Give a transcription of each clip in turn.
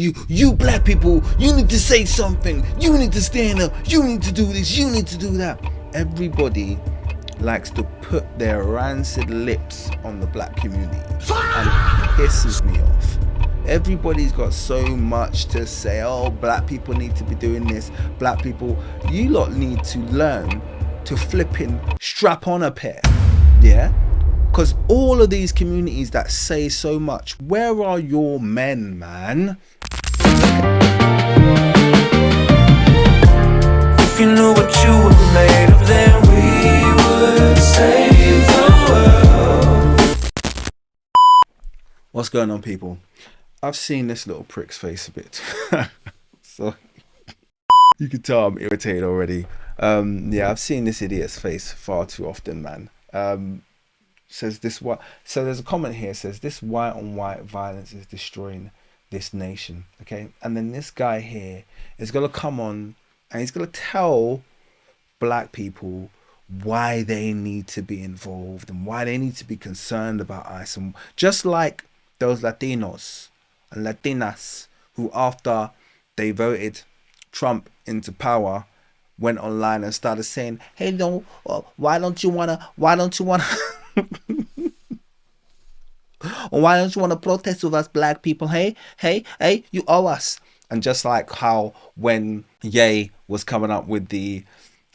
You black people, you need to say something. You need to stand up. You need to do this. You need to do that. Everybody likes to put their rancid lips on the black community, and it pisses me off. Everybody's got so much to say. Oh, black people need to be doing this. Black people, you lot need to learn to flipping strap on a pair. Yeah? Because all of these communities that say so much, where are your men, man? If you knew what you were made of, then we would save the world. What's going on, people? I've seen this little prick's face a bit. So you can tell I'm irritated already. Yeah, I've seen this idiot's face far too often, man. Says this what? So there's a comment here says this white on white violence is destroying this nation. Okay, and then this guy here is gonna come on and he's gonna tell black people why they need to be involved and why they need to be concerned about ICE, and just like those Latinos and Latinas who, after they voted Trump into power, went online and started saying, hey, no, why don't you wanna why don't you wanna protest with us black people? Hey, you owe us. And just like how when Ye was coming up with the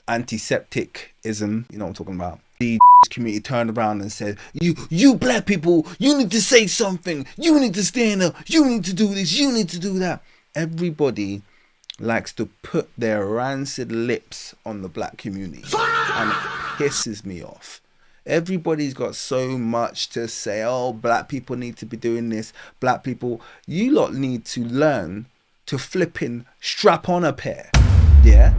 antisepticism, you know what I'm talking about, the community turned around and said, you black people, you need to say something. You need to stand up. You need to do this. You need to do that. Everybody likes to put their rancid lips on the black community, and it pisses me off. Everybody's got so much to say. Oh, black people need to be doing this. Black people, you lot need to learn to flipping strap on a pair. Yeah?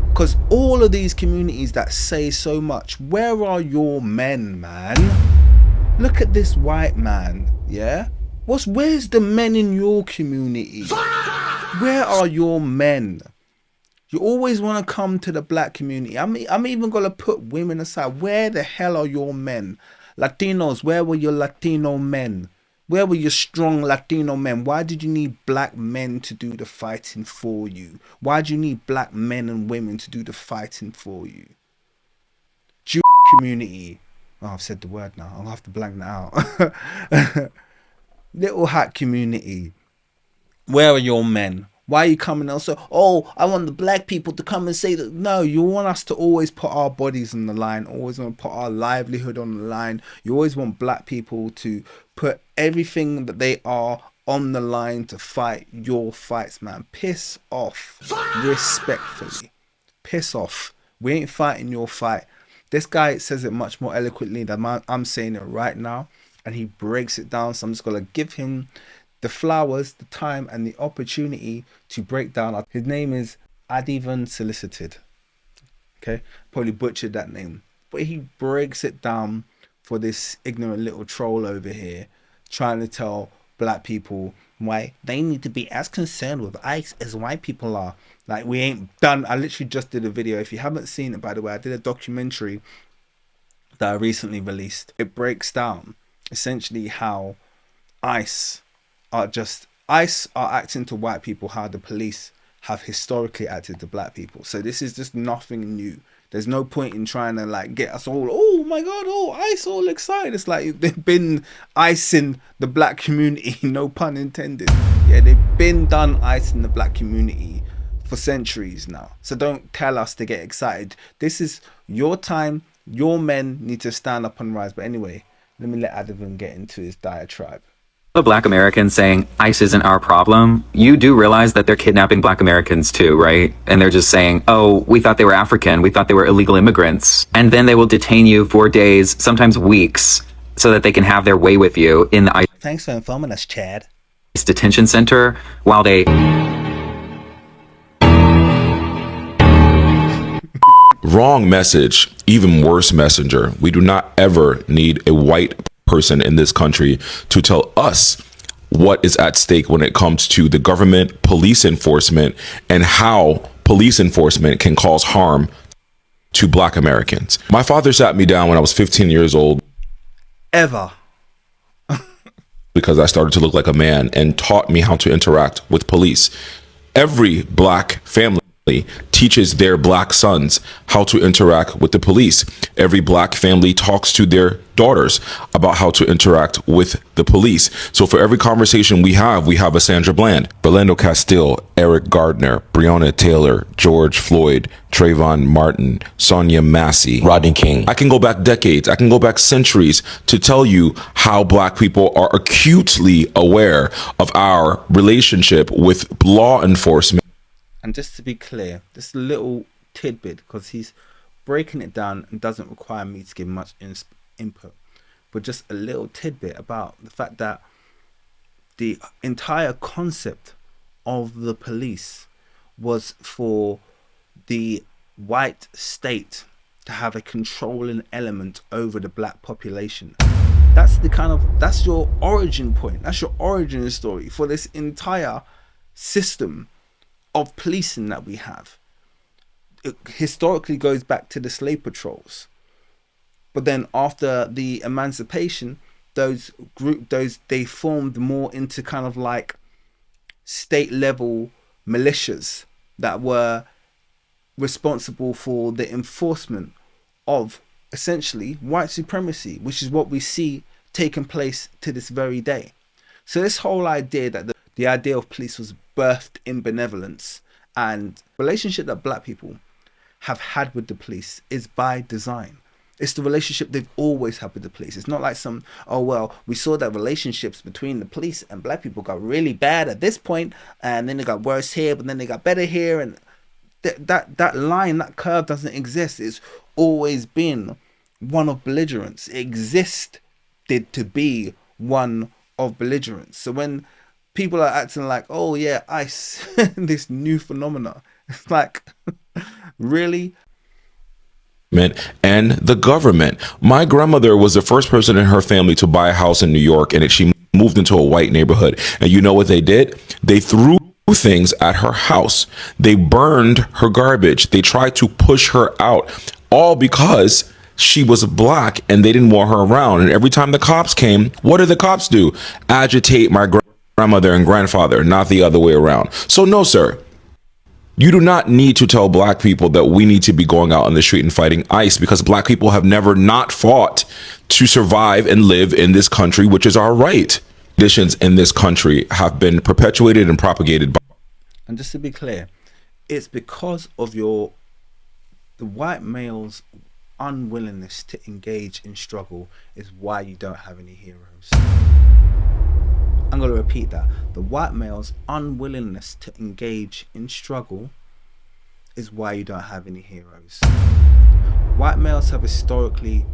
Because all of these communities that say so much, where are your men, man? Look at this white man. Yeah? Where's the men in your community? Where are your men? You always want to come to the black community. I'm even going to put women aside. Where the hell are your men? Latinos, where were your Latino men? Where were your strong Latino men? Why did you need black men to do the fighting for you? Why do you need black men and women to do the fighting for you? Jewish community. Oh, I've said the word now. I'll have to blank that out. Little hat community. Where are your men? Why are you coming also? Oh, I want the black people to come and say that. No, you want us to always put our bodies on the line, always want to put our livelihood on the line. You always want black people to put everything that they are on the line to fight your fights, man. Piss off. Respectfully. Piss off. We ain't fighting your fight. This guy says it much more eloquently than I'm saying it right now, and he breaks it down. So I'm just going to give him the flowers, the time, and the opportunity to break down. His name is Adivan Solicited. Okay, probably butchered that name, but he breaks it down for this ignorant little troll over here, trying to tell black people why they need to be as concerned with ICE as white people are. Like, we ain't done. I literally just did a video. If you haven't seen it, by the way, I did a documentary that I recently released. It breaks down essentially how ICE are acting to white people how the police have historically acted to black people. So this is just nothing new. There's no point in trying to like get us all, oh my god, oh, ICE all excited. It's like they've been icing the black community, no pun intended. Yeah, they've been done icing the black community for centuries now. So don't tell us to get excited. This is your time. Your men need to stand up and rise. But anyway, let me let Adivan get into his diatribe. The black Americans saying ICE isn't our problem, you do realize that they're kidnapping black Americans too, right? And they're just saying, oh, we thought they were African, we thought they were illegal immigrants. And then they will detain you for days, sometimes weeks, so that they can have their way with you in the ICE. Thanks for informing us, Chad. Detention center while they... Wrong message, even worse messenger. We do not ever need a white person in this country to tell us what is at stake when it comes to the government, police enforcement, and how police enforcement can cause harm to black Americans. My father sat me down when I was 15 years old. Ever. because I started to look like a man and taught me how to interact with police. Every black family teaches their black sons how to interact with the police. Every black family talks to their daughters about how to interact with the police. So for every conversation we have a Sandra Bland, Philando Castile, Eric Gardner, Breonna Taylor, George Floyd, Trayvon Martin, Sonia Massey, Rodney King. I can go back decades, I can go back centuries to tell you how black people are acutely aware of our relationship with law enforcement. And just to be clear, this little tidbit, because he's breaking it down and doesn't require me to give much input, but just a little tidbit about the fact that the entire concept of the police was for the white state to have a controlling element over the black population. That's your origin point. That's your origin story for this entire system of policing that we have. It historically goes back to the slave patrols, but then after the emancipation, they formed more into kind of like state level militias that were responsible for the enforcement of essentially white supremacy, which is what we see taking place to this very day. So this whole idea that the idea of police was birthed in benevolence, and relationship that black people have had with the police is by design. It's the relationship they've always had with the police. It's not like we saw that relationships between the police and black people got really bad at this point, and then they got worse here, but then they got better here, and that line, that curve doesn't exist. It's always been one of belligerence. It existed to be one of belligerence. So when people are acting like, oh yeah, ICE, this new phenomena, it's like, really? And the government. My grandmother was the first person in her family to buy a house in New York, and she moved into a white neighborhood. And you know what they did? They threw things at her house. They burned her garbage. They tried to push her out, all because she was black and they didn't want her around. And every time the cops came, what did the cops do? Agitate my grandmother and grandfather, not the other way around. So no, sir. You do not need to tell black people that we need to be going out on the street and fighting ICE, because black people have never not fought to survive and live in this country, which is our right. Conditions in this country have been perpetuated and propagated by. And just to be clear, it's because of the white male's unwillingness to engage in struggle is why you don't have any heroes. I'm going to repeat that. The white male's unwillingness to engage in struggle is why you don't have any heroes. White males have historically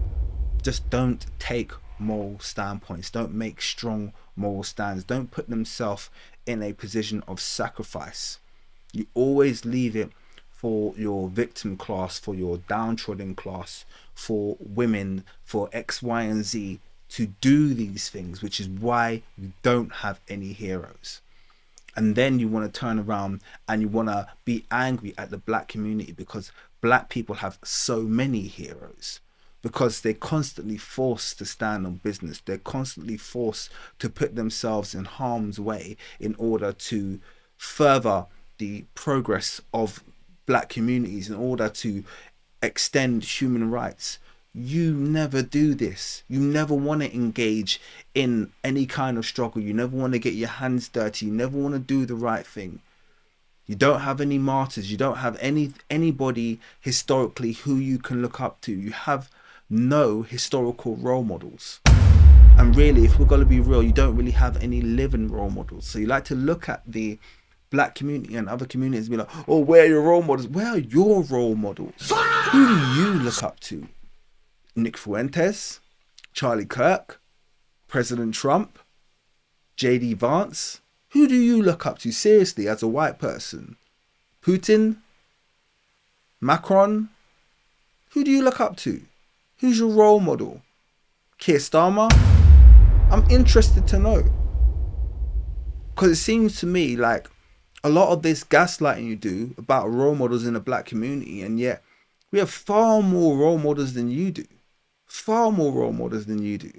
just don't take moral standpoints, don't make strong moral stands, don't put themselves in a position of sacrifice. You always leave it for your victim class, for your downtrodden class, for women, for X, Y, and Z to do these things, which is why you don't have any heroes. And then you want to turn around and you want to be angry at the black community because black people have so many heroes, because they're constantly forced to stand on business. They're constantly forced to put themselves in harm's way in order to further the progress of black communities, in order to extend human rights. You never do this. You never want to engage in any kind of struggle. You never want to get your hands dirty. You never want to do the right thing. You don't have any martyrs. You don't have anybody historically who you can look up to. You have no historical role models. And really, if we're going to be real, you don't really have any living role models. So you like to look at the black community and other communities and be like, oh, where are your role models? Where are your role models? Who do you look up to? Nick Fuentes, Charlie Kirk, President Trump, JD Vance? Who do you look up to seriously as a white person? Putin? Macron? Who do you look up to? Who's your role model? Keir Starmer? I'm interested to know. Because it seems to me like a lot of this gaslighting you do about role models in the black community, and yet we have far more role models than you do. Far more role models than you do.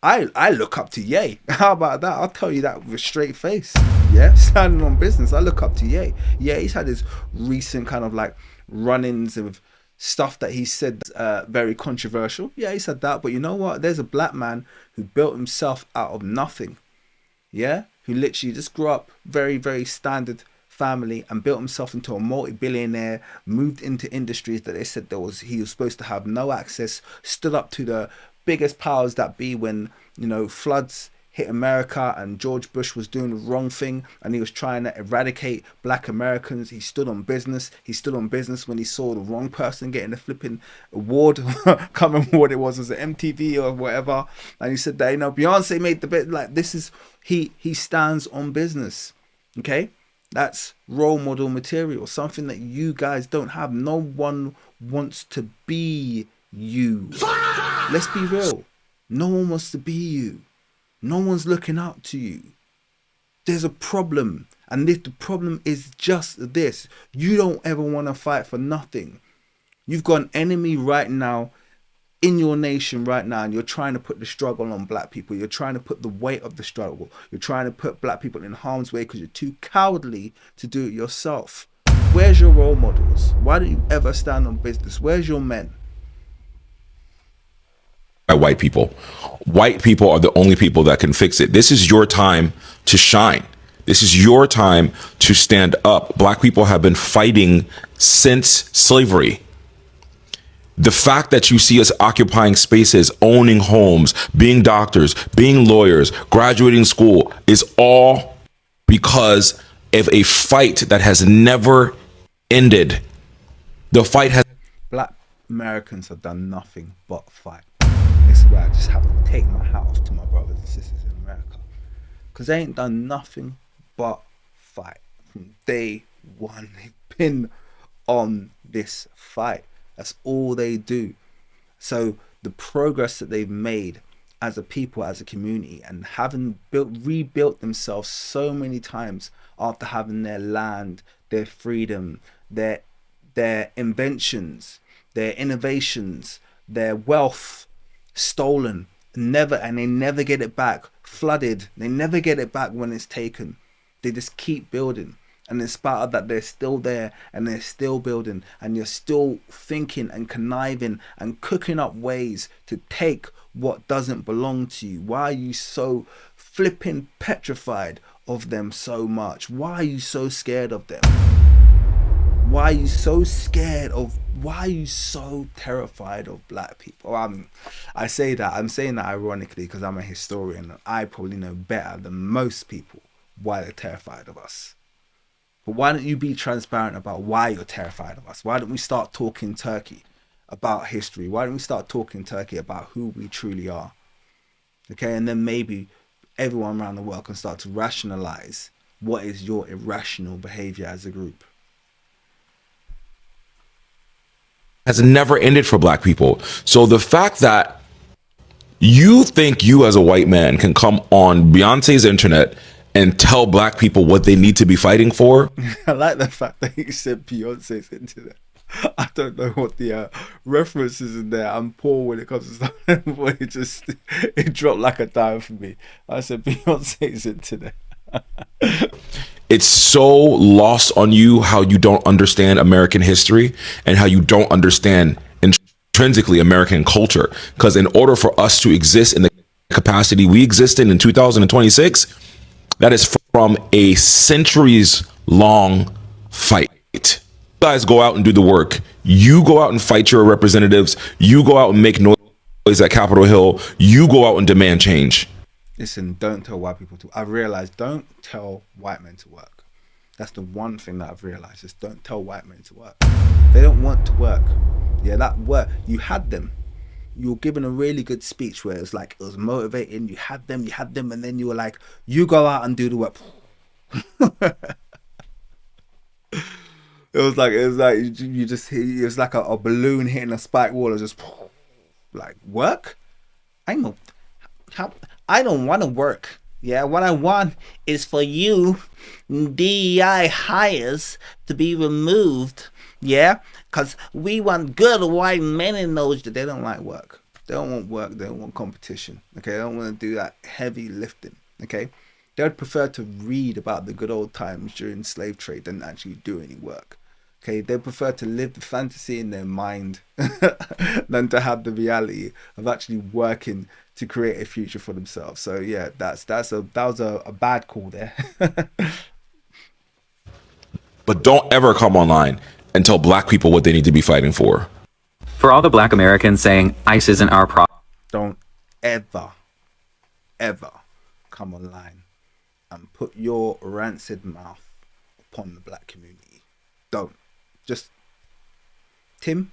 I look up to Ye. How about that? I'll tell you that with a straight face. Yeah, standing on business, I look up to Ye. Yeah, he's had his recent kind of like run-ins of stuff that he said very controversial. Yeah, he said that, but you know what? There's a black man who built himself out of nothing. Yeah, who literally just grew up very, very standard family and built himself into a multi-billionaire, moved into industries that they said he was supposed to have no access, stood up to the biggest powers that be when, you know, floods hit America and George Bush was doing the wrong thing and he was trying to eradicate black Americans. He stood on business. He stood on business when he saw the wrong person getting the flipping award. Can't remember what it was an MTV or whatever. And he said that, you know, Beyonce made the bit. Like, this is, he stands on business. Okay, that's role model material, something that you guys don't have. No one wants to be you. Let's be real. No one wants to be you. No one's looking up to you. There's a problem. And the problem is just this. You don't ever want to fight for nothing. You've got an enemy right now in your nation right now, and you're trying to put the struggle on black people. You're trying to put the weight of the struggle. You're trying to put black people in harm's way because you're too cowardly to do it yourself. Where's your role models? Why don't you ever stand on business? Where's your men? By white people. White people are the only people that can fix it. This is your time to shine. This is your time to stand up. Black people have been fighting since slavery. The fact that you see us occupying spaces, owning homes, being doctors, being lawyers, graduating school is all because of a fight that has never ended. The fight has... Black Americans have done nothing but fight. This is where I just have to take my hat off to my brothers and sisters in America, because they ain't done nothing but fight from day one. They've been on this fight. That's all they do. So the progress that they've made as a people, as a community, and having rebuilt themselves so many times after having their land, their freedom, their inventions, their innovations, their wealth stolen, and they never get it back. Flooded, they never get it back when it's taken. They just keep building, and in spite of that, they're still there and they're still building, and you're still thinking and conniving and cooking up ways to take what doesn't belong to you. Why are you so flipping petrified of them so much? Why are you so scared of them? Why are you so scared of, why are you so terrified of black people? I'm saying that ironically because I'm a historian and I probably know better than most people why they're terrified of us. But why don't you be transparent about why you're terrified of us? Why don't we start talking Turkey about history? Why don't we start talking Turkey about who we truly are? Okay, and then maybe everyone around the world can start to rationalize what is your irrational behavior as a group. Has never ended for black people. So the fact that you think you as a white man can come on Beyonce's internet and tell black people what they need to be fighting for. I like the fact that you said Beyonce's internet. I don't know what the reference is in there. I'm poor when it comes to stuff, but it dropped like a dime for me. I said Beyonce's internet. It's so lost on you how you don't understand American history and how you don't understand intrinsically American culture. Because in order for us to exist in the capacity we exist in 2026, that is from a centuries long fight. You guys go out and do the work. You go out and fight your representatives. You go out and make noise at Capitol Hill. You go out and demand change. Listen, don't tell white people to. I've realized, don't tell white men to work. That's the one thing that I've realized, is don't tell white men to work. They don't want to work. Yeah, that work, you had them. You were given a really good speech where it was like, it was motivating. You had them, and then you were like, you go out and do the work. It was like you just hit, it was like a balloon hitting a spike wall. It was just like, work? I don't want to work. Yeah, what I want is for you DEI hires to be removed. Yeah, because we want good white men in those that they don't like work. They don't want work. They don't want competition. Okay, they don't want to do that heavy lifting. Okay, they would prefer to read about the good old times during slave trade than actually do any work. Okay, they prefer to live the fantasy in their mind than to have the reality of actually working to create a future for themselves. So yeah, that was a bad call there. But don't ever come online and tell black people what they need to be fighting for. For all the black Americans saying ICE isn't our problem. Don't ever, ever come online and put your rancid mouth upon the black community. Don't. Just Tim,